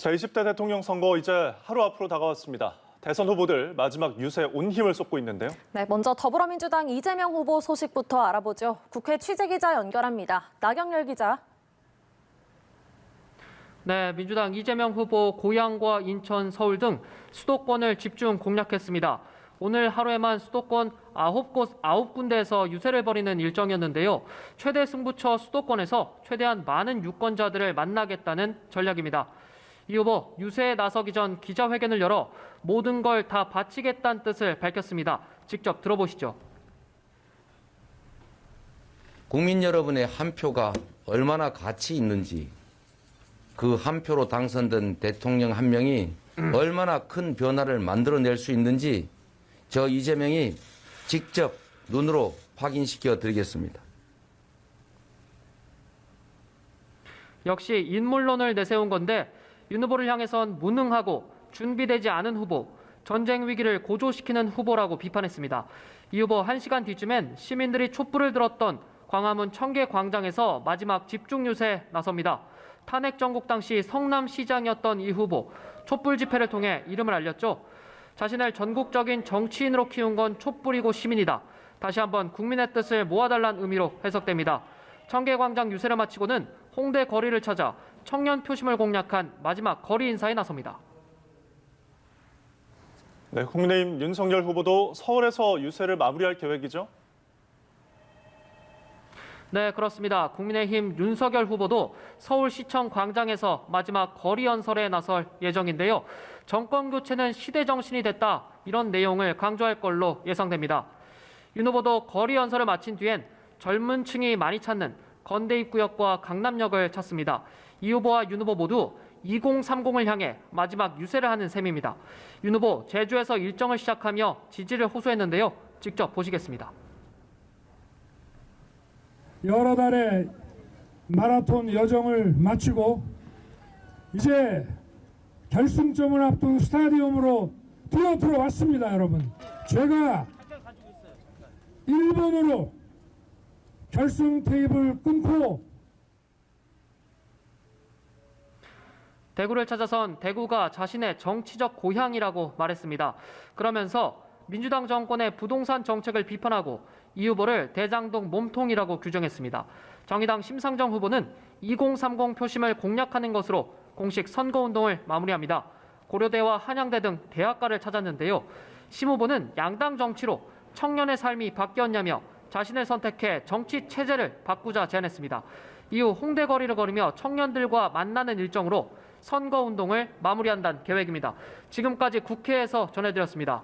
제20대 대통령 선거 이제 하루 앞으로 다가왔습니다. 대선 후보들 마지막 유세에 온 힘을 쏟고 있는데요. 네, 먼저 더불어민주당 이재명 후보 소식부터 알아보죠. 국회 취재기자 연결합니다. 나경열 기자. 네, 민주당 이재명 후보 고향과 인천, 서울 등 수도권을 집중 공략했습니다. 오늘 하루에만 수도권 9군데에서 유세를 벌이는 일정이었는데요. 최대 승부처 수도권에서 최대한 많은 유권자들을 만나겠다는 전략입니다. 이 후보 유세에 나서기 전 기자회견을 열어 모든 걸 다 바치겠다는 뜻을 밝혔습니다. 직접 들어보시죠. 국민 여러분의 한 표가 얼마나 가치 있는지, 그 한 표로 당선된 대통령 한 명이 얼마나 큰 변화를 만들어낼 수 있는지 저 이재명이 직접 눈으로 확인시켜 드리겠습니다. 역시 인물론을 내세운 건데 윤 후보를 향해선 무능하고 준비되지 않은 후보, 전쟁 위기를 고조시키는 후보라고 비판했습니다. 이 후보 1시간 뒤쯤엔 시민들이 촛불을 들었던 광화문 청계광장에서 마지막 집중 유세에 나섭니다. 탄핵 정국 당시 성남시장이었던 이 후보, 촛불 집회를 통해 이름을 알렸죠. 자신을 전국적인 정치인으로 키운 건 촛불이고 시민이다. 다시 한번 국민의 뜻을 모아달라는 의미로 해석됩니다. 청계광장 유세를 마치고는 홍대 거리를 찾아 청년 표심을 공략한 마지막 거리 인사에 나섭니다. 네, 국민의힘 윤석열 후보도 서울에서 유세를 마무리할 계획이죠? 네, 그렇습니다. 국민의힘 윤석열 후보도 서울시청 광장에서 마지막 거리 연설에 나설 예정인데요. 정권 교체는 시대 정신이 됐다, 이런 내용을 강조할 걸로 예상됩니다. 윤 후보도 거리 연설을 마친 뒤엔 젊은 층이 많이 찾는 건대 입구역과 강남역을 찾습니다. 이 후보와 윤 후보 모두 2030을 향해 마지막 유세를 하는 셈입니다. 윤 후보 제주에서 일정을 시작하며 지지를 호소했는데요. 직접 보시겠습니다. 여러 달의 마라톤 여정을 마치고 이제 결승점을 앞둔 스타디움으로 들어왔습니다, 여러분. 제가 1번으로 결승 테이블 끊고 대구를 찾아선 대구가 자신의 정치적 고향이라고 말했습니다. 그러면서 민주당 정권의 부동산 정책을 비판하고 이 후보를 대장동 몸통이라고 규정했습니다. 정의당 심상정 후보는 2030 표심을 공략하는 것으로 공식 선거운동을 마무리합니다. 고려대와 한양대 등 대학가를 찾았는데요. 심 후보는 양당 정치로 청년의 삶이 바뀌었냐며 자신을 선택해 정치 체제를 바꾸자 제안했습니다. 이후 홍대 거리를 걸으며 청년들과 만나는 일정으로 선거운동을 마무리한다는 계획입니다. 지금까지 국회에서 전해드렸습니다.